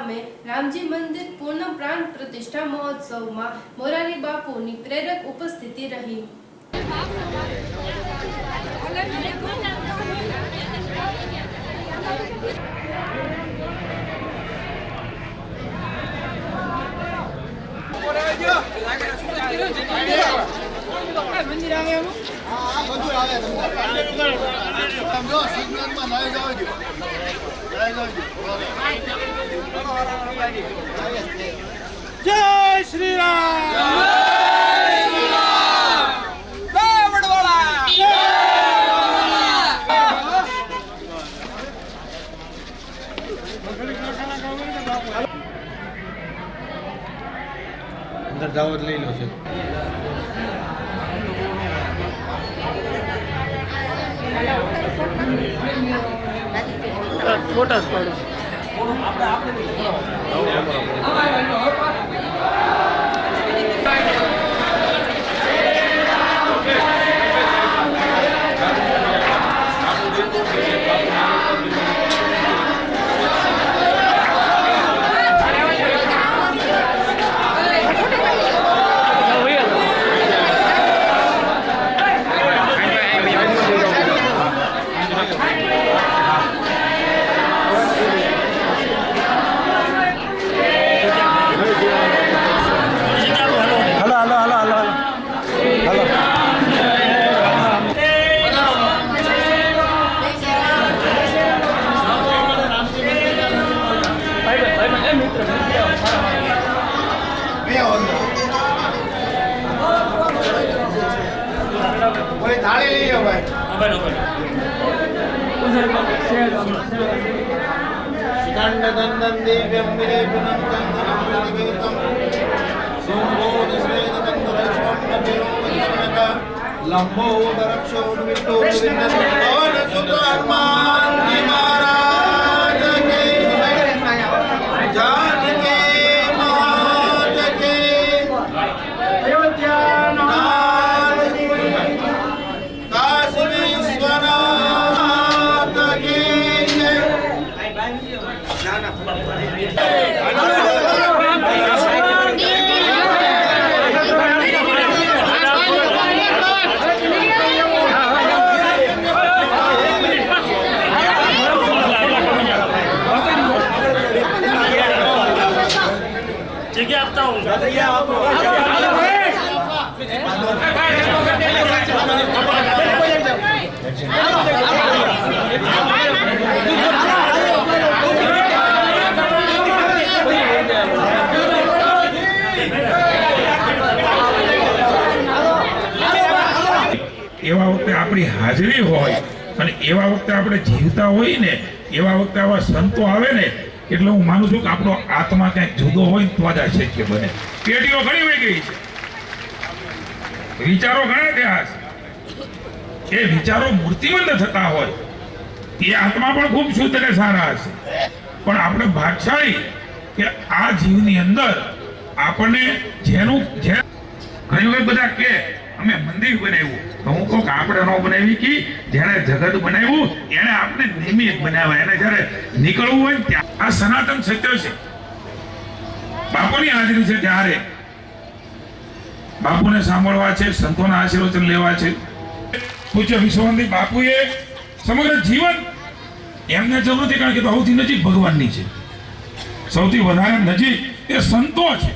ગામે રામજી મંદિર પૂર્ણ પ્રાણ પ્રતિષ્ઠા મહોત્સવમાં મોરારી બાપુની પ્રેરક ઉપસ્થિતિ રહી। जय श्री राम, जय श्री राम, जय वडवाला, अंदर दावत ले लो से छोटा पड़ो थाली ले लो भाई दंडन दिव्यं विलेपनं चन्दनं प्रतिवेदं सोमोदस्वेदकन्दरस्वं नभिरोधनक लम्बोदरक्षोर्विष्टो विन्दसुतात्मान महाराज की जानकी मात की अयोध्या जगह आता हूँ એવા વખતે આપણી હાજરી હોય અને એવા વખતે આપણે જીવતા હોય ને એવા વખતે આવા સંતો આવે ને એટલે હું માનું છું કે આપણો આત્મા કંઈક જુદો હોય તો જ આ શક્ય બને। પેઢીઓ ઘણી વહી ગઈ છે, વિચારો ઘણા થયા છે, એ વિચારો મૂર્તિમંત થતા હોય એ આત્મા પણ ખૂબ શુદ્ધ અને સારા હશે, પણ આપણે ભાગશાળી કે આ જીવની અંદર આપણને જેનું જે ઘણી વખત બધા કે અમે મંદિર બનાવ્યું તો હું કહું કે આપણે ન બનાવી કે જેને જગત બનાવ્યું એને આપણે નિમિત્ત બનાવ્યા, એને જ્યારે નીકળવું હોય ત્યાં આ સનાતન સત્ય છે। બાપુની હાજરી છે ત્યારે બાપુને સાંભળવા છે, સંતોના આશીર્વચન લેવા છે। પૂજ્ય વિશ્વવંદી બાપુએ સમગ્ર જીવન એમને જરૂર નથી, કારણ કે સૌથી નજીક ભગવાનની છે, સૌથી વધારે નજીક એ સંતો છે,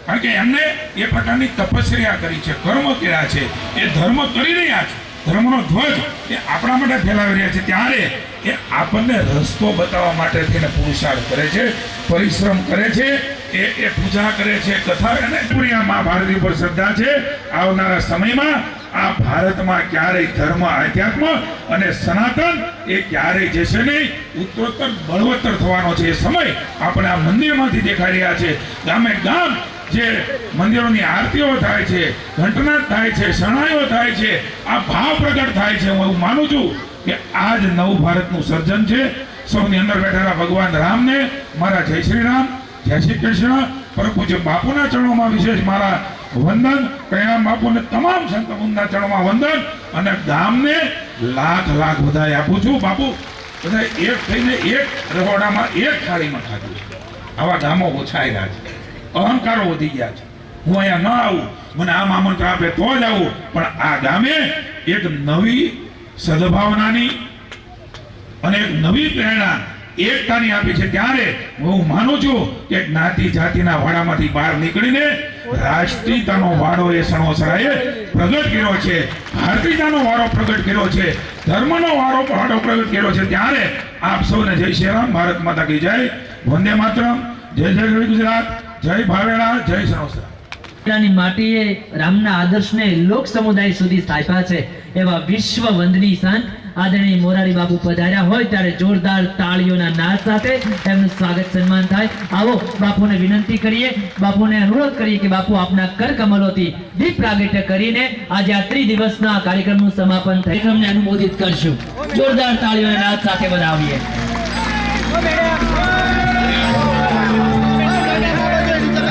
કારણ કે એમને એ પ્રકારની તપસ્યા કરી છે, કર્મ કર્યા છે, એ ધર્મ કરી રહ્યા છે, ધર્મનો ધ્વજ એ આપણા માટે ફેલાવી રહ્યા છે, ત્યારે એ આપણને રસ્તો બતાવવા માટે થઈને પુરુષાર્થ કરે છે, પરિશ્રમ કરે છે, એ પૂજા કરે છે, કથા અને પૂરી આ મહાભારતી ઉપર શ્રદ્ધા છે। આવનારા સમયમાં આ ભારતમાં ક્યારેય ધર્મ, આધ્યાત્મ અને સનાતન એ ક્યારેય જશે નહીં, ઉત્તરોત્તર બળવત્તર થવાનો છે। એ સમય આપણે આ મંદિરમાંથી દેખાઈ રહ્યા છે। ગામે ગામ જે મંદિરોની આરતીઓ થાય છે, ઘંટનાદ થાય છે, શરણાઈઓ થાય છે, આ ભાવ પ્રગટ થાય છે। હું એવું માનું છું કે આ જ નવ ભારતનું સર્જન છે। સૌની અંદર બેઠેલા ભગવાન રામને મારા જય શ્રી રામ, જય શ્રી કૃષ્ણ। પરમ પૂજ્ય બાપુના ચરણોમાં વિશેષ મારા વંદન, કૈણામ બાપુને તમામ સંત વૃંદના ચરણોમાં વંદન, અને ગામને લાખ લાખ વધાઈ આપું છું। બાપુ બધા એક થઈને એક રહોડામાં એક થાળીમાં ખાધું, આવા ગામો ઓછાયેલા છે, અહંકારો વધી ગયા છે. હું અહીંયા ન આવું, મને આમ આમંત્રણ આપે તો જ આવું, પણ આ ગામે એક નવી સદભાવનાની અને એક નવી પ્રેરણા એકતાની આપી છે. ત્યારે હું માનું છું કે જ્ઞાતિ જાતિના વાડામાંથી બહાર નીકળીને રાષ્ટ્રીયતાનો વાડો એ સણોસરાએ પ્રગટ કર્યો છે, ભારતીયતાનો વાડો પ્રગટ કર્યો છે, ધર્મનો વાડો પ્રગટ કર્યો છે. ત્યારે આપ સૌને જય શ્રી રામ, ભારત માતા કી જય, વંદે માતરમ, જય જય ગુજરાત, જય ભાવેણા, જય સણોસરા. ની માટીએ રામના આદર્શને લોક સમુદાય સુધી સ્થાપ્યા છે. એવા વિશ્વ વંદની સંત આદરણીય મોરારી બાપુ પધાર્યા હોય ત્યારે જોરદાર તાળીઓના નાદ સાથે એમનું સ્વાગત સન્માન થાય. આવો બાપુને વિનંતી કરીએ, બાપુને અનુરોધ કરીએ કે બાપુ આપના કર કમલોથી દીપ પ્રાગટ્ય કરીને આજે આ ત્રિદિવસના કાર્યક્રમનું સમાપન થાય. કાર્યક્રમને અનુમોદિત કરશું. જોરદાર તાળીઓના નાદ સાથે વધાવીએ.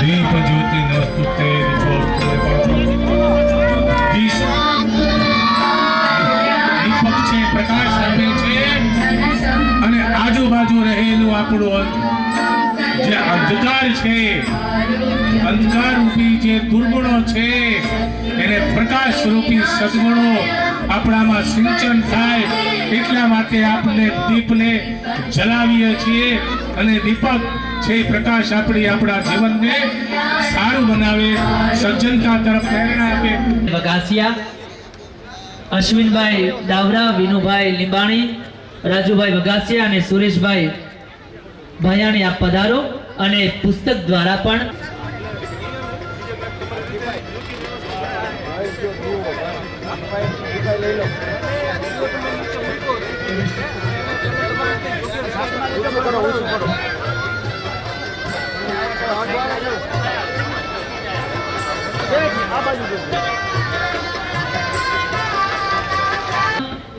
દીપ જ્યોતિ નસ્તુતે દીપક છે, પ્રકાશ આપે છે, અને આજુબાજુ રહેલું આપણું જે અંધકાર છે, અંધકાર રૂપી જે દુર્ગુણો છે, એને પ્રકાશ રૂપી સદગુણો આપણામાં સિંચન થાય એટલા માટે આપણે દીપને જલાવીએ છીએ. અને દીપક છે પ્રકાશ આપણા જીવનને સારું બનાવે, સજ્જનતા તરફ પ્રેરણા આપે. વગાસિયા, અશ્વિનભાઈ દાવરા, વિનુભાઈ લીંબાણી, રાજુભાઈ વગાસિયા અને સુરેશભાઈ ભાયાણી આપ પધારો. અને પુસ્તક દ્વારા પણ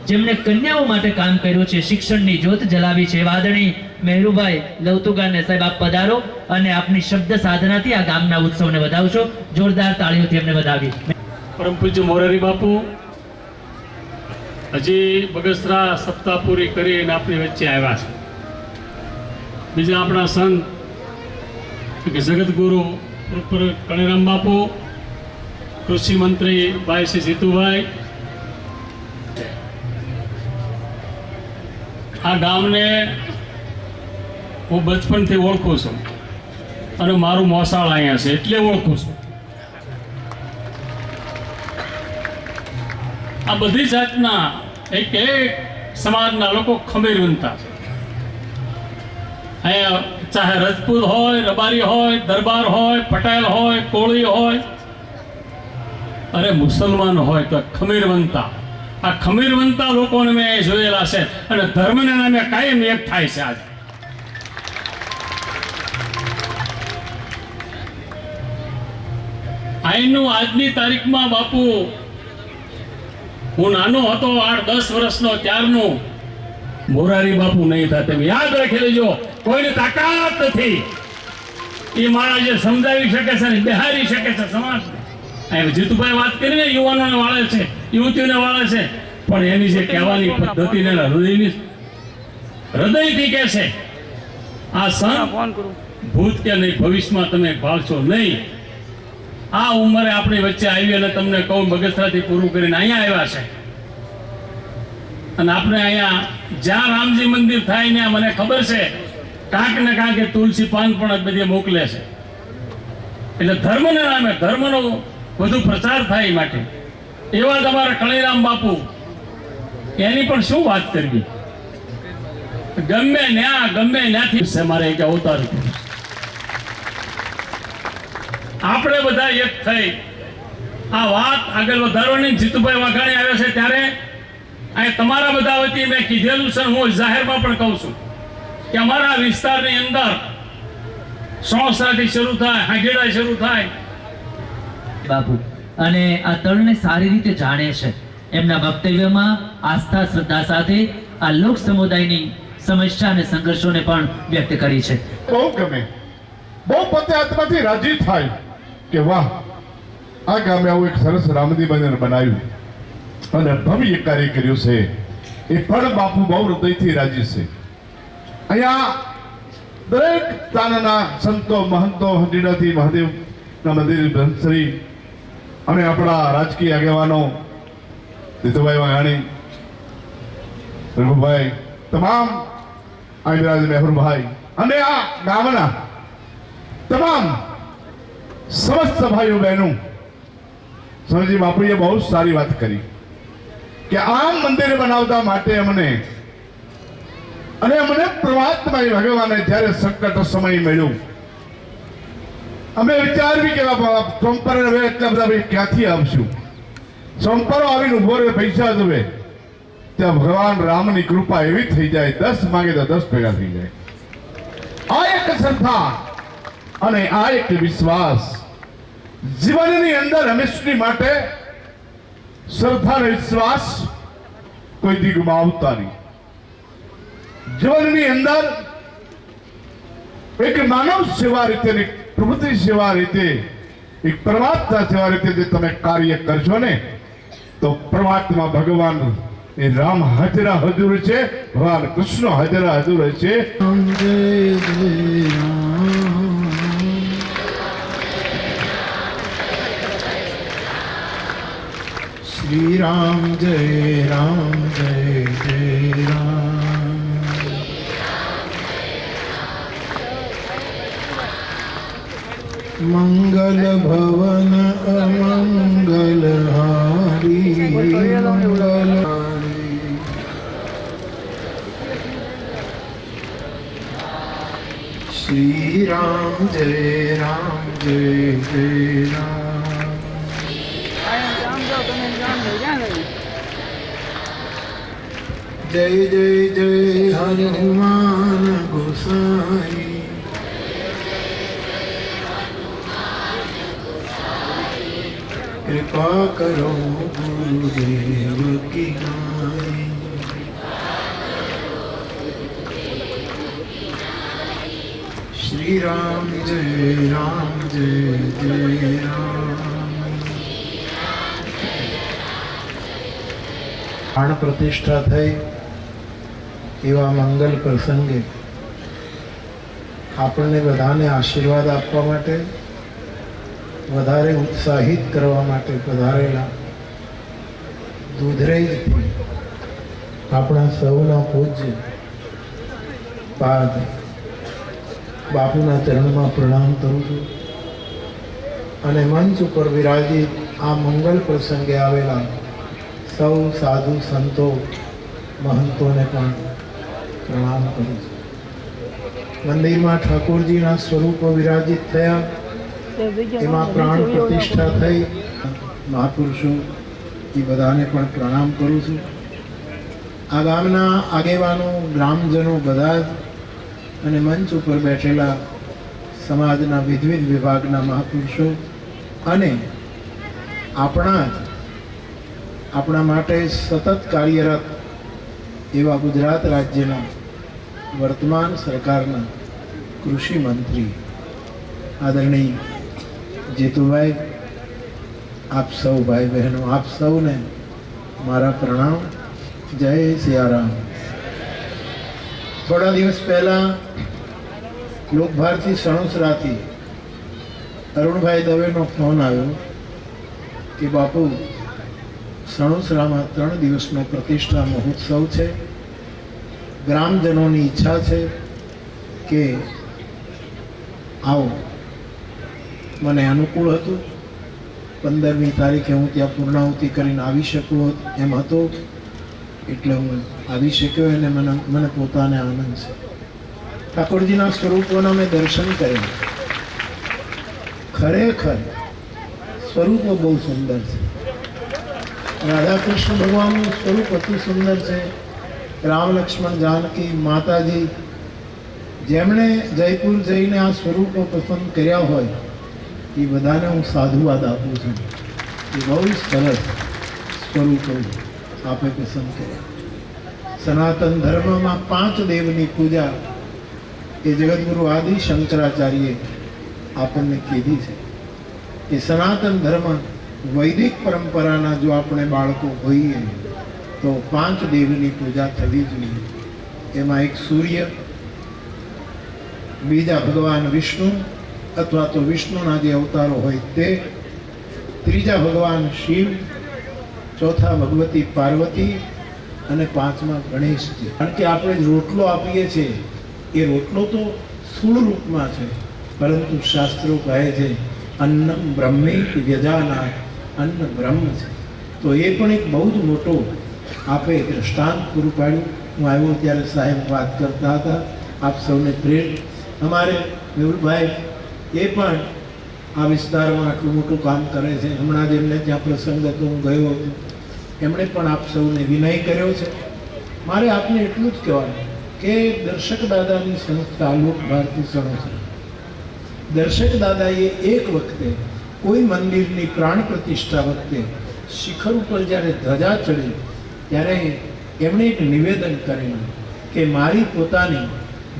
જેમણે કન્યાઓ માટે કામ કર્યું છે, શિક્ષણની જ્યોત જલાવી છે, આદરણીય મહેરુભાઈ લવતુગાને સાહેબ આપ પધારો અને આપની શબ્દ સાધનાથી આ ગામના ઉત્સવને વધાવશો. જોરદાર તાળીઓથી એમને વધાવી. પરમ પૂજ્ય મોરારી બાપુ હજી બગસરા સપ્તાહ પૂરી કરીને આપણી વચ્ચે આવ્યા છે. બીજા આપણા સંત જગતગુરુ કણેરામ બાપુ, કૃષિ મંત્રી ભાઈ શ્રી જીતુભાઈ, આ ગામને હું બચપનથી ઓળખું છું અને મારું મોસાળ અહીંયા છે એટલે ઓળખું છું. આ બધી જાતના એક સમાજના લોકો ખમીરવંતા છે. અહીંયા ચાહે રજપૂત હોય, રબારી હોય, દરબાર હોય, પટેલ હોય, કોળી હોય, અરે મુસલમાન હોય તો ખમીરવંતા. આ ખમીરવંતા લોકોને મેં જોયેલા છે અને ધર્મના નામે કાયમ એક થાય છે. આજે અહીંનું આજની તારીખમાં બાપુ, હું નાનો હતો 8-10 વર્ષનો, ત્યારનું મોરારી બાપુ નહીં થાય. તમે યાદ રાખી લેજો, કોઈની તાકાત નથી એ મારા જે સમજાવી શકે છે ને બિહારી શકે છે સમાજ. જીતુભાઈ વાત કરીને યુવાનોને વાળે છે, યુવતીઓને વાળે છે, પણ એની જે કહેવાની પદ્ધતિ ને હૃદયથી કહે છે આ સંત ભૂત કે નહીં ભવિષ્યમાં તમે ભાળશો નહીં. આ ઉંમરે આપણી વચ્ચે આવી અને તમને કહું બગસરાથી પૂરું કરીને અહીંયા આવ્યા છે. અને આપણે અહીંયા જ્યાં રામજી મંદિર થાય ત્યાં મને ખબર છે કાંક ને કાંક તુલસી પાન પણ બધે મોકલે છે. એટલે ધર્મના નામે ધર્મનો વધુ પ્રચાર થાય માટે એવા તમારા કણેરામ બાપુ, એની પણ શું વાત કરવી. ગમે ત્યાંથી મારે એક અવતાર આપણે બધા એક થઈ આ વાત આગળ વધારવાની. જીતુભાઈ વાઘાણી આવ્યા છે ત્યારે અહીં તમારા બધા વતી મેં કીધેલું છે, હું જાહેરમાં પણ કહું છું કે અમારા વિસ્તારની અંદર સોણસરાથી શરૂ થાય, હાગેડા શરૂ થાય. બાપુ અને આ તળને સારી રીતે જાણે છે. એમના વક્તવ્યમાં આસ્થા શ્રદ્ધા સાથે આ લોક સમુદાયની સમસ્યા અને સંઘર્ષોને પણ વ્યક્ત કરી છે. બહુ ગમે, બહુ પોતે આત્માથી રાજી થાય કે વાહ, આ ગામે આવું એક સરસ રામજી મંદિર બનાવ્યું અને ભવ્ય કાર્ય કર્યું છે. એ પણ બાપુ બહુ હૃદયથી રાજી છે. અહીંયા દરેક તાનના સંતો મહંતો હંડીડાથી મહાદેવના મંદિર બ્રહ્મશ્રી અને આપણા રાજકીય આગેવાનો દીતુભાઈ વાઘાણી, રઘુભાઈ, તમામ આઈરાજ મેહુરભાઈ અને આ ગામના તમામ સમસ્ત ભાઈઓ બહેનો, સ્વામીજી બાપુએ બહુ સારી વાત કરી કે આ મંદિર બનાવતા માટે અમને પ્રમાત્માએ ભગવાને જ્યારે સંકટ સમય મળ્યું, અમે વિચારવી કે સોમપર એટલા બધા ક્યાંથી આવશું, સોમપરો આવીને ઉભો રહે પૈસા જોવે, ત્યાં ભગવાન રામની કૃપા એવી થઈ જાય, 10 માંગે તો 10 ભેગા થઈ જાય. આ એક શ્રદ્ધા અને આ એક વિશ્વાસ જીવનની અંદર હંમેશની માટે શ્રદ્ધા અને વિશ્વાસ કોઈ દી ગુમાવતા નહીં. જીવનની અંદર એક માનવ સેવા રીતે, એક પ્રભુતિ સેવા રીતે, એક પરમાત્મા સેવા રીતે જે તમે કાર્ય કરશો ને, તો પરમાત્મા ભગવાન એ રામ હાજરા હજુર છે, ભગવાન કૃષ્ણ હાજરા હજુર છે. श्री राम जय राम जय जय राम. मंगल भवन अमंगल हारी मंगल श्री राम जय राम. जय जय जय हनुमान गोसाई. कृपा करो गुरुदेव की नाई. श्री राम जय जय राम. प्राण प्रतिष्ठा થઈ એવા મંગલ પ્રસંગે આપણને બધાને આશીર્વાદ આપવા માટે, વધારે ઉત્સાહિત કરવા માટે પધારેલા દૂધરેજથી આપણા સૌના પૂજ્ય પાદ બાપુના ચરણમાં પ્રણામ કરું છું અને મંચ ઉપર વિરાજિત આ મંગલ પ્રસંગે આવેલા સૌ સાધુ સંતો મહંતોને પણ પ્રણામ કરું છું. મંદિરમાં ઠાકોરજીના સ્વરૂપો વિરાજિત થયા, એમાં પ્રાણ પ્રતિષ્ઠા થઈ, મહાપુરુષો એ બધાને પણ પ્રણામ કરું છું. આ ગામના આગેવાનો, ગ્રામજનો બધા જ અને મંચ ઉપર બેઠેલા સમાજના વિવિધ વિભાગના મહાપુરુષો અને આપણા માટે સતત કાર્યરત એવા ગુજરાત રાજ્યના વર્તમાન સરકારના કૃષિ મંત્રી આદરણીય જીતુભાઈ, આપ સૌ ભાઈ બહેનો, આપ સૌને મારા પ્રણામ. જય સિયારામ. થોડા દિવસ પહેલા લોકભારતી સણોસરાથી અરુણભાઈ દવેનો ફોન આવ્યો કે બાપુ, સણોસરામાં 3 દિવસનો પ્રતિષ્ઠા મહોત્સવ છે, ગ્રામજનોની ઈચ્છા છે કે આવો. મને અનુકૂળ હતું, 15મી તારીખે હું ત્યાં પૂર્ણાહુતિ કરીને આવી શકું એમ હતો, એટલે હું આવી શક્યો અને મને પોતાને આનંદ છે. ઠાકોરજીના સ્વરૂપોના મેં દર્શન કર્યા, ખરેખર સ્વરૂપો બહુ સુંદર છે. રાધા કૃષ્ણ ભગવાનનું સ્વરૂપ અતિ સુંદર છે. રામ લક્ષ્મણ જાનકી માતાજી, જેમણે જયપુર જઈને આ સ્વરૂપો પસંદ કર્યા હોય એ બધાને હું સાધુવાદ આપું છું. એ બહુ સરસ સ્વરૂપો આપે પસંદ કર્યા. સનાતન ધર્મમાં 5 દેવની પૂજા એ જગતગુરુ આદિ શંકરાચાર્યે આપણને કીધી છે. એ સનાતન ધર્મ વૈદિક પરંપરાના જો આપણે બાળકો હોઈએ તો 5 દેવની પૂજા થવી જોઈએ. એમાં એક સૂર્ય, બીજા ભગવાન વિષ્ણુ અથવા તો વિષ્ણુના જે અવતારો હોય તે, ત્રીજા ભગવાન શિવ, ચોથા ભગવતી પાર્વતી અને પાંચમા ગણેશજી. કારણ કે આપણે રોટલો આપીએ છીએ એ રોટલો તો સ્થૂળ રૂપમાં છે, પરંતુ શાસ્ત્રો કહે છે અન્નમ બ્રહ્મેતિ વ્યજાનાત, અન્ન બ્રહ્મ છે. તો એ પણ એક બહુ જ મોટો આપે દ્રષ્ટાંત પૂરું પાડ્યું. હું આવ્યો ત્યારે સાહેબ વાત કરતા હતા, આપ સૌને પ્રેર. અમારે મેહુલભાઈ એ પણ આ વિસ્તારમાં આટલું મોટું કામ કરે છે. હમણાં જ એમને ત્યાં પ્રસંગ હતો, હું ગયો હતો. એમણે પણ આપ સૌને વિનય કર્યો છે. મારે આપને એટલું જ કહેવાનું કે દર્શક દાદાની સંસ્થા લોક ભારતી સણોસરા, દર્શક દાદાએ એક વખતે કોઈ મંદિરની પ્રાણ પ્રતિષ્ઠા વખતે શિખર ઉપર જ્યારે ધજા ચડી ત્યારે એમણે એક નિવેદન કરેલું કે મારી પોતાની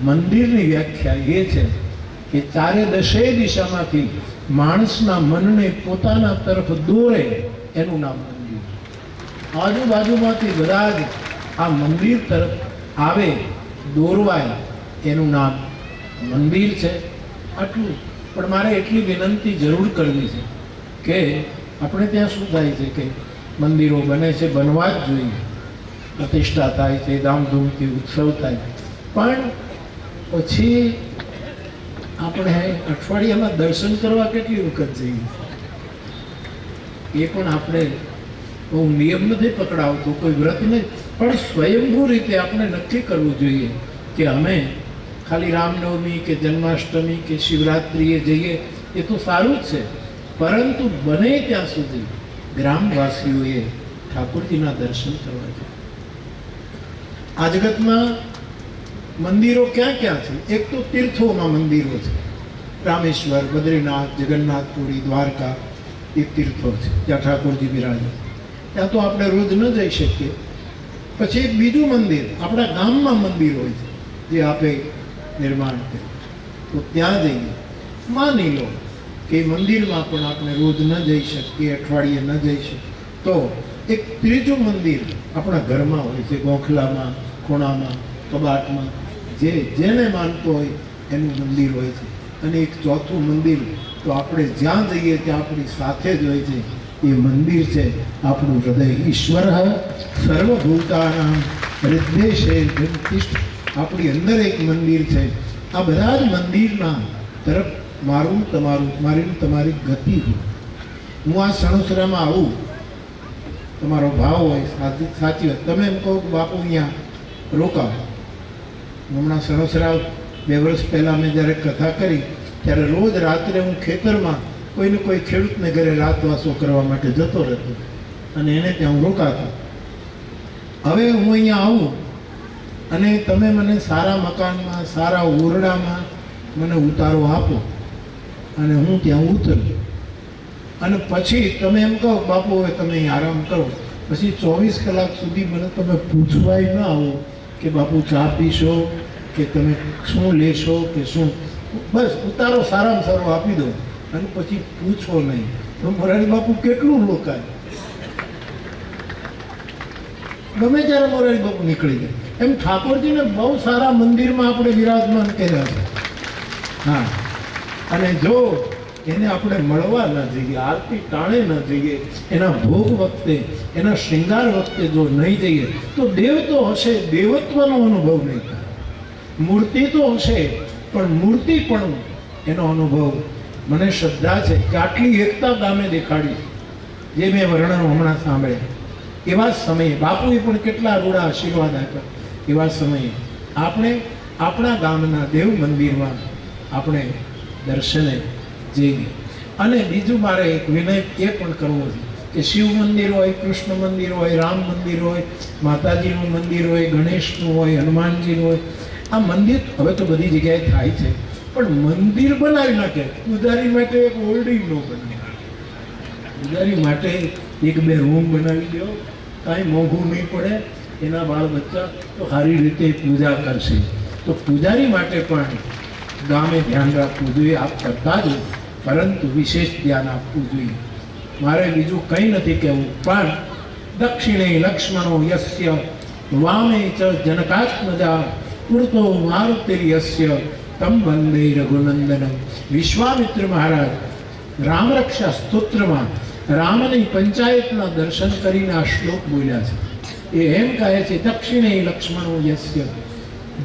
મંદિરની વ્યાખ્યા એ છે કે ચારે દશે દિશામાંથી માણસના મનને પોતાના તરફ દોરે એનું નામ મંદિર. આજુબાજુમાંથી બધા જ આ મંદિર તરફ આવે, દોરવાય, એનું નામ મંદિર છે. આટલું. પણ મારે એટલી વિનંતી જરૂર કરવી છે કે આપણે ત્યાં શું થાય છે કે મંદિરો બને છે, બનવા જ જોઈએ, પ્રતિષ્ઠા થાય છે, ધામધૂમથી ઉત્સવ થાય, પણ પછી આપણે અઠવાડિયામાં દર્શન કરવા કેટલી વખત જઈએ એ પણ આપણે બહુ નિયમ નથી પકડાવતો, કોઈ વ્રત નહીં, પણ સ્વયંભૂ રીતે આપણે નક્કી કરવું જોઈએ કે અમે ખાલી રામનવમી કે જન્માષ્ટમી કે શિવરાત્રિએ જઈએ એ તો સારું જ છે, પરંતુ બને ત્યાં સુધી ગ્રામવાસીઓએ ઠાકોરજીના દર્શન કરવા જોઈએ. આ જગતમાં મંદિરો ક્યાં ક્યાં છે? એક તો તીર્થોમાં મંદિરો છે, રામેશ્વર, બદ્રીનાથ, જગન્નાથપુરી, દ્વારકા એ તીર્થો છે, ત્યાં ઠાકોરજી બિરાજે. ત્યાં તો આપણે રોજ ન જઈ શકીએ. પછી એક બીજું મંદિર આપણા ગામમાં મંદિર હોય છે જે આપે નિર્માણ કર્યું, તો ત્યાં જઈએ. માની લો કે મંદિરમાં પણ આપણે રોજ ન જઈ શકીએ, અઠવાડિયે ન જઈ શકીએ, તો એક ત્રીજું મંદિર આપણા ઘરમાં હોય છે, ગોખલામાં, ખૂણામાં, કબાટમાં, જેને માનતો હોય એનું મંદિર હોય છે. અને એક ચોથું મંદિર તો આપણે જ્યાં જઈએ ત્યાં આપણી સાથે જ હોય છે, એ મંદિર છે આપણું હૃદય. ઈશ્વર સર્વભૂતાનાં હૃદય આપણી અંદર એક મંદિર છે. આ બધા જ મંદિરના તરફ મારી તમારી ગતિ હોય. હું આ સણોસરામાં આવું, તમારો ભાવ હોય સાચી વાત, તમે એમ કહો કે બાપુ અહીંયા રોકાવ. હમણાં સણોસરા 2 વર્ષ પહેલાં મેં જ્યારે કથા કરી ત્યારે રોજ રાત્રે હું ખેતરમાં કોઈને કોઈ ખેડૂતને ઘરે રાતવાસો કરવા માટે જતો રહેતો અને એને ત્યાં હું રોકાતો. હવે હું અહીંયા આવું અને તમે મને સારા મકાનમાં, સારા ઓરડામાં મને ઉતારો આપો અને હું ત્યાં ઉતરું, અને પછી તમે એમ કહો બાપુ હવે તમે અહીં આરામ કરો, પછી 24 કલાક સુધી મને તમે પૂછવાય ન આવો કે બાપુ ચા પીશો કે તમે શું લેશો કે શું. બસ ઉતારો સારામાં સારો આપી દો અને પછી પૂછો નહીં, તો મોરારી બાપુ કેટલું રોકાય. ગમે ત્યારે મોરારી બાપુ નીકળી જાય. એમ ઠાકોરજીને બહુ સારા મંદિરમાં આપણે વિરાજમાન કર્યા છે. હા, અને જો એને આપણે મળવા ન જઈએ, આરતી ટાણે ન જઈએ, એના ભોગ વખતે, એના શૃંગાર વખતે જો નહીં જઈએ તો દેવ તો હશે, દેવત્વનો અનુભવ નહીં થાય. મૂર્તિ તો હશે પણ મૂર્તિ પણ એનો અનુભવ. મને શ્રદ્ધા છે કે આટલી એકતા ગામે દેખાડી જે મેં વર્ણનો હમણાં સાંભળ્યા. એવા સમયે બાપુએ પણ કેટલા રૂડા આશીર્વાદ આપ્યા. એવા સમયે આપણે આપણા ગામના દેવ મંદિરમાં આપણે દર્શને જઈએ. અને બીજું મારે એક વિનય એ પણ કરવો છે કે શિવ મંદિર હોય, કૃષ્ણ મંદિર હોય, રામ મંદિર હોય, માતાજીનું મંદિર હોય, ગણેશનું હોય, હનુમાનજીનું હોય, આ મંદિર હવે તો બધી જગ્યાએ થાય છે, પણ મંદિર બનાવી નાખે. પૂજારી માટે એક હોલ્ડિંગ ન બનાવે, પૂજારી માટે 1-2 રૂમ બનાવી દો, કાંઈ મોંઘું નહીં પડે, એના બાળ બચ્ચા તો સારી રીતે પૂજા કરશે. તો પૂજારી માટે પણ ગામે ધ્યાન રાખવું જોઈએ. આપ કરતા જ, પરંતુ વિશેષ ધ્યાન આપવું જોઈએ. મારે બીજું કંઈ નથી કહેવું, પણ દક્ષિણે લક્ષ્મણો યસ્ય વામે ચ જનકાત્મજા પૂરતો મારુતિર્યસ્ય તમ વંદે રઘુનંદનમ. વિશ્વામિત્ર મહારાજ રામરક્ષા સ્તોત્રમાં રામની પંચાયતના દર્શન કરીને આ શ્લોક બોલ્યા છે. એ એમ કહે છે, દક્ષિણે લક્ષ્મણો યસ્ય,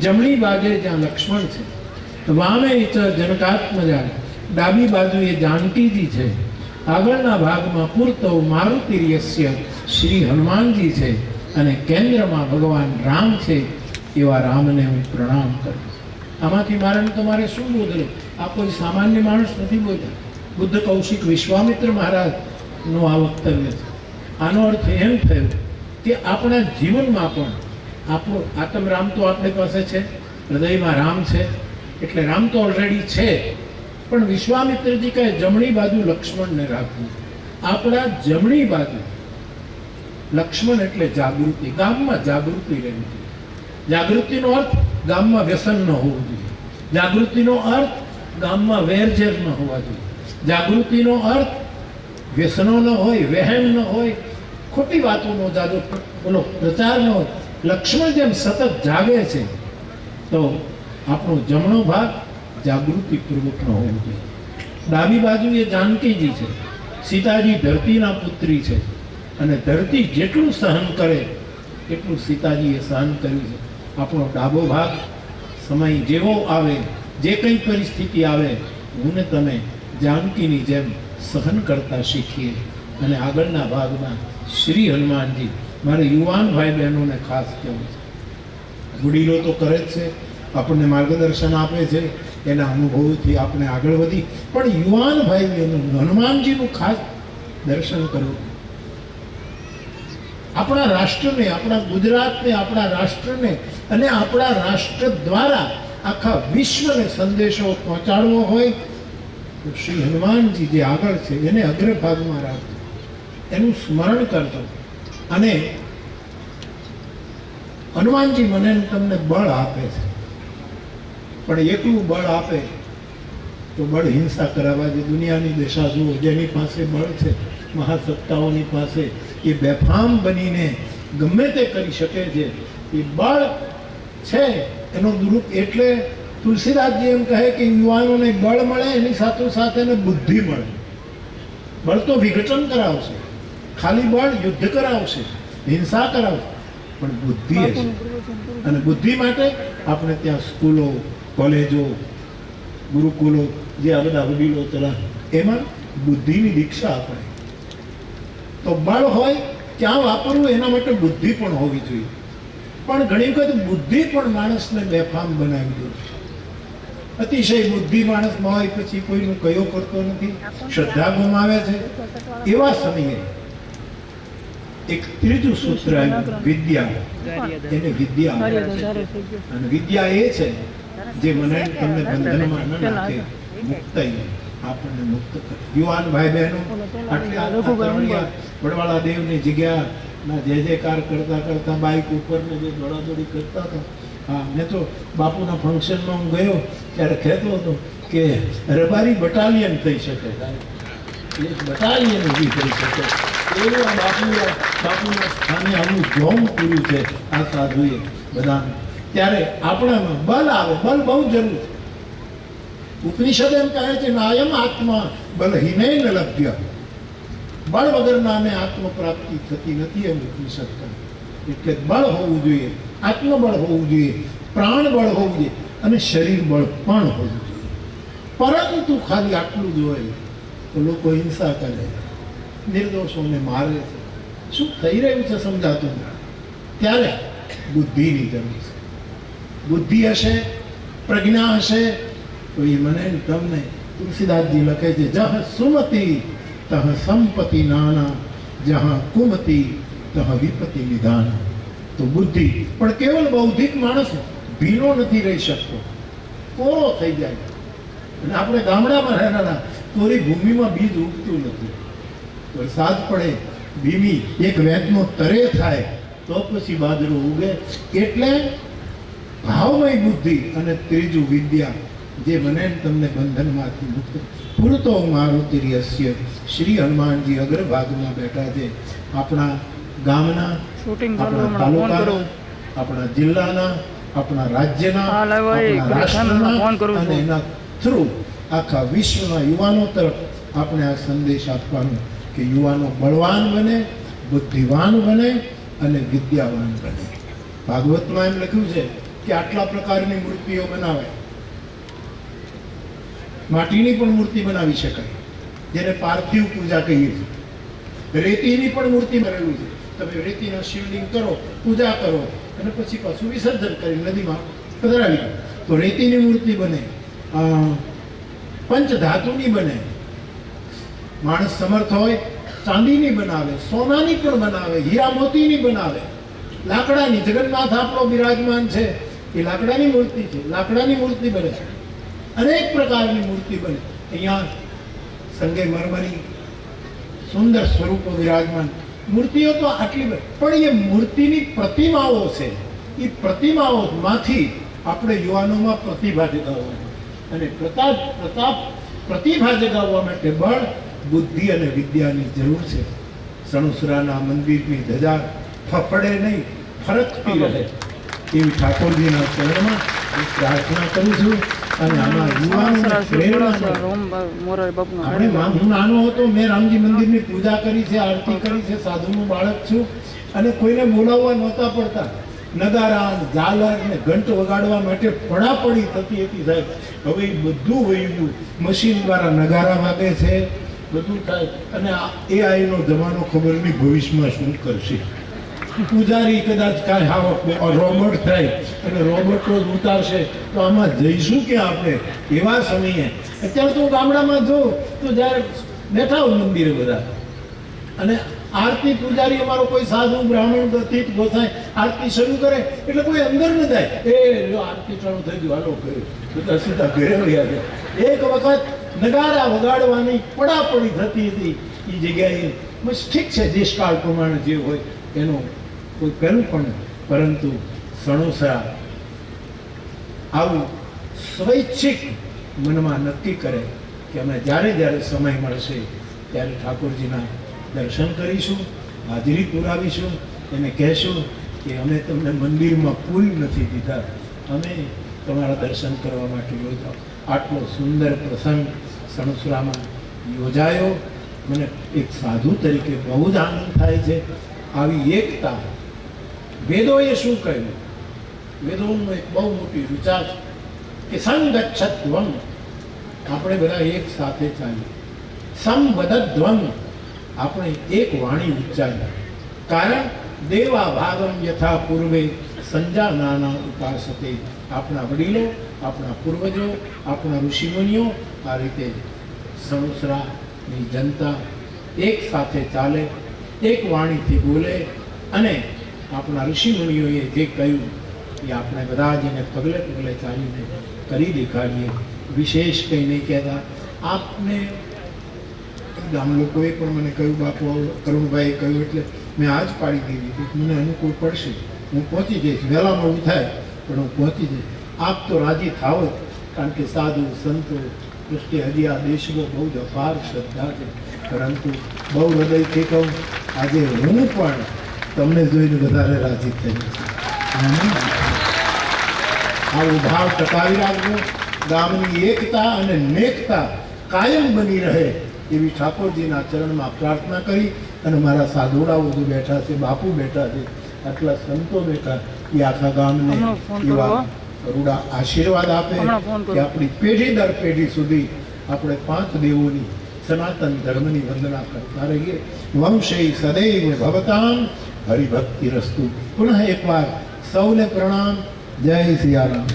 જમણી બાજુએ જ્યાં લક્ષ્મણ છે, વામે ચ જનકાત્મજા, ડાબી બાજુએ જાનકીજી છે, આગળના ભાગમાં પૂર્તો મારુતિર્યસ્ય, શ્રી હનુમાનજી છે, અને કેન્દ્રમાં ભગવાન રામ છે. એવા રામને હું પ્રણામ કરું. આમાંથી મારે તમારે શું બોલેલું? આ કોઈ સામાન્ય માણસ નથી બોલ્યા. બુદ્ધ કૌશિક વિશ્વામિત્ર મહારાજનું આ વક્તવ્ય છે. આનો અર્થ એમ થયો કે આપણા જીવનમાં પણ આપણો આત્મ રામ તો આપણી પાસે છે, હૃદયમાં રામ છે, એટલે રામ તો ઓલરેડી છે. પણ વિશ્વામિત્રજી કહે જમણી બાજુ લક્ષ્મણને રાખવું. આપણા જમણી બાજુ લક્ષ્મણ એટલે જાગૃતિ, ગામમાં જાગૃતિ રહેવી જોઈએ. જાગૃતિનો અર્થ ગામમાં વ્યસન ન હોવું જોઈએ. જાગૃતિનો અર્થ ગામમાં વેરઝેર ન હોવા જોઈએ. જાગૃતિનો અર્થ વ્યસનો ન હોય, વહેમ ન હોય, ખોટી વાતોનો જાજો બોલો પ્રચાર ન હોય. લક્ષ્મણ જેમ સતત જાગે છે તો આપણો જમણો ભાગ જાગૃતિપૂર્વકનો હોવો જોઈએ. ડાબી બાજુ એ જાનકીજી છે. સીતાજી ધરતીના પુત્રી છે, અને ધરતી જેટલું સહન કરે એટલું સીતાજીએ સહન કર્યું છે. આપણો ડાબો ભાગ સમય જેવો આવે, જે કંઈ પરિસ્થિતિ આવે, હું ને તમે જાનકીની જેમ સહન કરતા શીખીએ. અને આગળના ભાગમાં શ્રી હનુમાનજી. મારે યુવાન ભાઈ બહેનોને ખાસ કહેવું છે, વડીલો તો કરે જ છે, આપણને માર્ગદર્શન આપે છે, એના અનુભવોથી આપણે આગળ વધી, પણ યુવાન ભાઈ બહેનો હનુમાનજીનું ખાસ દર્શન કરવું. આપણા રાષ્ટ્રને, આપણા ગુજરાતને, આપણા રાષ્ટ્રને અને આપણા રાષ્ટ્ર દ્વારા આખા વિશ્વને સંદેશો પહોંચાડવો હોય તો શ્રી હનુમાનજી જે આગળ છે એને અગ્રભાગમાં રાખજો, એનું સ્મરણ કરજો. અને હનુમાનજી મને તમને બળ આપે છે, પણ એકલું બળ આપે તો બળ હિંસા કરાવવા. જે દુનિયાની દશા જુઓ, જેની પાસે બળ છે, મહાસત્તાઓની પાસે, એ બેફામ બનીને ગમે તે કરી શકે છે. એ બળ છે એનો દુરુપયોગ. એટલે તુલસીદાસજી એમ કહે કે યુવાનોને બળ મળે, એની સાથોસાથ એને બુદ્ધિ મળે. બળ તો વિઘટન કરાવશે, ખાલી બળ યુદ્ધ કરાવશે, હિંસા કરાવશે, પણ બુદ્ધિ હશે. અને બુદ્ધિ માટે આપણે ત્યાં સ્કૂલો, કોલેજો, ગુરુકુલો, જે આ બધા વડીલો ચલા, એમાં બુદ્ધિની દીક્ષા અપાય. તો બળ હોય ક્યાં વાપરવું એના માટે બુદ્ધિ પણ હોવી જોઈએ. પણ ઘણી વખત બુદ્ધિ પણ માણસને બેફામ બનાવી દે છે. અતિશય બુદ્ધિ માણસમાં હોય પછી કોઈનું કયો કરતો નથી, શ્રદ્ધા ગુમાવે છે. એવા સમયે એક ત્રીજું સૂત્ર આવ્યું, વિદ્યા. એને વિદ્યા અને વિદ્યા એ છે જે મને તમને બંધનમાં ન નાખે, મુક્તાઈ આપણને મુક્ત કરે. યુવાન ભાઈ બહેનો, આટલી બળવાળા દેવની જગ્યાના જય જયકાર કરતા કરતા બાઇક ઉપર ને જે દોડાદોડી કરતા હતા. હા, મેં તો બાપુના ફંક્શનમાં હું ગયો ત્યારે કહેતો હતો કે રબારી બટાલિયન થઈ શકે, એક બટાલિયન ઊભી થઈ શકે એવું આ બાપુના સ્થાને આવું જોમ પૂર્યું છે આ સાધુએ બધાને. ત્યારે આપણામાં બલ આવે, બલ બહુ જરૂર છે. ઉપનિષદ એમ કહે છે નાયમ આત્મા બલહીને ન લભ્ય. બળ વગર નામે આત્મ પ્રાપ્તિ થતી નથી એમ ઉપનિષદ કહે. એટલે બળ હોવું જોઈએ, આત્મબળ હોવું જોઈએ, પ્રાણ બળ હોવું જોઈએ, અને શરીર બળ પણ હોવું જોઈએ. પરંતુ ખાલી આટલું જ હોય તો લોકો હિંસા કરે, નિર્દોષોને મારે છે. શું થઈ રહ્યું છે સમજાતું નથી. ત્યારે બુદ્ધિની જરૂર છે. બુદ્ધિ હશે, પ્રજ્ઞા હશે તો એ મને તમને તુલસીદાસજી લખે છે, જહ સુમતિ તહ સંપત્તિ નાના, જहाँ કુમતિ તહ વિપત્તિ નિધાના. તો બુદ્ધિ. પણ કેવલ બૌદ્ધિક માણસ ભીનો નથી રહી શકતો, કોરો થઈ જાય. અને આપણે ગામડામાં રહેનારા કોરી ભૂમિમાં બીજ ઉગતું નથી. વરસાદ પડે, ભીમી એક વેતનો તરે થાય તો પછી બાજરો ઉગે. એટલે ભાવમય બુદ્ધિ અને ત્રીજું વિદ્યા જે મને તમને બંધનમાંથી મુક્ત. પૂરતો મારુતિર્યસ્ય. શ્રી હનુમાનજી અગ્રભાગમાં બેઠા છે. આપણા ગામના, આપણા તાલુકાના, આપણા જિલ્લાના આપણા રાજ્યના, આપણા રાષ્ટ્રના અને એના થ્રુ આખા વિશ્વના યુવાનો તરફ આપણે આ સંદેશ આપવાનો કે યુવાનો બળવાન બને, બુદ્ધિવાન બને અને વિદ્યાવાન બને. ભાગવતમાં એમ લખ્યું છે કે આટલા પ્રકારની મૂર્તિઓ બનાવાય. માટીની પણ મૂર્તિ બનાવી શકાય, જેને પાર્થિવ પૂજા કહીએ છીએ. રેતીની પણ મૂર્તિ બનેલું છે. તમે રેતીના શિવલિંગ કરો, પૂજા કરો અને પછી પાછું વિસર્જન કરી નદીમાં પધરાવી દો તો રેતીની મૂર્તિ બને, પંચધાતુની બને. માણસ સમર્થ હોય ચાંદીની બનાવે, સોનાની પણ બનાવે, હીરા મોતીની બનાવે, લાકડાની. જગન્નાથ આપણો બિરાજમાન છે એ લાકડાની મૂર્તિ છે, લાકડાની મૂર્તિ બને છે. અનેક પ્રકારની મૂર્તિ બને. અહીંયા સંગે મરમરી સુંદર સ્વરૂપો વિરાજમાન. મૂર્તિઓ તો આટલી બને, પણ એ મૂર્તિની પ્રતિમાઓ છે. એ પ્રતિમાઓમાંથી આપણે યુવાનોમાં પ્રતિભા જગાવવાની અને પ્રતિભા જગાવવા માટે બળ, બુદ્ધિ અને વિદ્યાની જરૂર છે. સણુસરાના મંદિરની ધજા ફફડે નહીં, ફરકતી રહે એવી ઠાકોરજીના ચરણમાં હું પ્રાર્થના કરું છું. અને આમાં યુવાનોને પ્રેરણા. હું નાનો હતો, મેં રામજી મંદિરની પૂજા કરી છે, આરતી કરી છે, સાધુનું બાળક છું અને કોઈને બોલાવવા નહોતા પડતા. નગારા, ઝાલર ને ઘંટ વગાડવા માટે પડાપડી થતી હતી સાહેબ. હવે એ બધું વહી ગયું. મશીન દ્વારા નગારા વાગે છે, બધું થાય. અને એ આઈનો જમાનો ખબર નહીં ભવિષ્યમાં શું કરશે. પૂજારી કદાચ કાંઈ હા રોબોટ થાય અને રોબોટ જ ઉતારશે તો આમાં જઈશું કે આપણે? એવા સમયે અત્યારે તો ગામડામાં જોઉં તો જ્યારે બેઠા હોય મંદિરે બધા અને આરતી પૂજારી અમારો કોઈ સાધુ બ્રાહ્મણ તીર્થ ગોસાઈ આરતી શરૂ કરે એટલે કોઈ અંદર ન જાય. એ આરતી ચાલુ થઈ ગયું, હાલો કરે, બધા સીધા ઘરે રહ્યા છે. એક વખત નગારા વગાડવાની પડાપડી થતી હતી એ જગ્યાએ. બસ ઠીક છે, દેશકાળ પ્રમાણે જે હોય એનો કોઈ પહેલું પણ, પરંતુ સણોસરા આવું સ્વૈચ્છિક મનમાં નક્કી કરે કે અમે જ્યારે જ્યારે સમય મળશે ત્યારે ઠાકોરજીના દર્શન કરીશું, હાજરી પુરાવીશું, એને કહેશું કે અમે તમને મંદિરમાં પુલ નથી દીધા, અમે તમારા દર્શન કરવા માટે યોજાઓ. આટલો સુંદર પ્રસંગ સણોસરામાં યોજાયો. મને એક સાધુ તરીકે બહુ જ આનંદ થાય છે. આવી એકતા. વેદોએ શું કહ્યું? વેદોનું એક બહુ મોટી રુચા છે કે સંગચ્છત્વમ, આપણે બધા એક સાથે ચાલીએ. સંવદધ્વમ, આપણે એક વાણી ઉચ્ચારીએ. કારણ દેવા ભાગમ યથા પૂર્વે સંજાનાના ઉપાસતે. આપણા વડીલો, આપણા પૂર્વજો, આપણા ઋષિમુનિઓ આ રીતે સણોસરાની જનતા એક સાથે ચાલે, એક વાણીથી બોલે અને આપણા ઋષિમુનિઓએ જે કહ્યું એ આપણે બધા જ એને પગલે પગલે ચાલીને કરી દેખાડીએ. વિશેષ કંઈ નહીં કહેતા. આપને ગામ લોકોએ પણ મને કહ્યું, બાપુ કરુણભાઈએ કહ્યું એટલે મેં આજ પાડી દીધી કે મને અનુકૂળ પડશે, હું પહોંચી જઈશ. વહેલા મોડું થાય પણ હું પહોંચી જઈશ. આપ તો રાજી થાવ જ, કારણ કે સાધુ સંતો પ્રત્યે હજી આ દેશમાં બહુ જ અપાર શ્રદ્ધા છે. પરંતુ બહુ હૃદયથી કહું, આજે હું પણ તમને જોઈને વધારે રાજી થઈ છું. આવો ભાવ ટકાવી રાખજો. ગામની એકતા અને નેકતા કાયમ બની રહે એવી ઠાકોરજીના ચરણમાં પ્રાર્થના કરી અને મારા સાધુડાઓ જે બેઠા છે, બાપુ બેઠા છે, આટલા સંતો બેઠા, એ આખા ગામને એવા કરુણા આશીર્વાદ આપે કે આપણી પેઢી દર પેઢી સુધી આપણે પાંચ દેવોની સનાતન ધર્મની વંદના કરતા રહીએ. વંશે સદૈવ ભવતામ હરિભક્તિ રસ્તુ. પુનઃ એકવાર સૌને પ્રણામ. જય સિયારામ.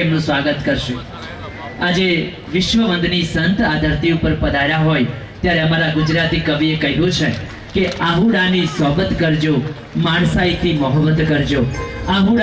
એમનું સ્વાગત કરશું. આજે વિશ્વ વંદની સંત આ ધરતી ઉપર પધાર્યા હોય ત્યારે અમારા ગુજરાતી કવિએ કહ્યું છે કે આહુડાની સોબત કરજો, માણસાઈથી મોહબ્બત કરજો. આહુડા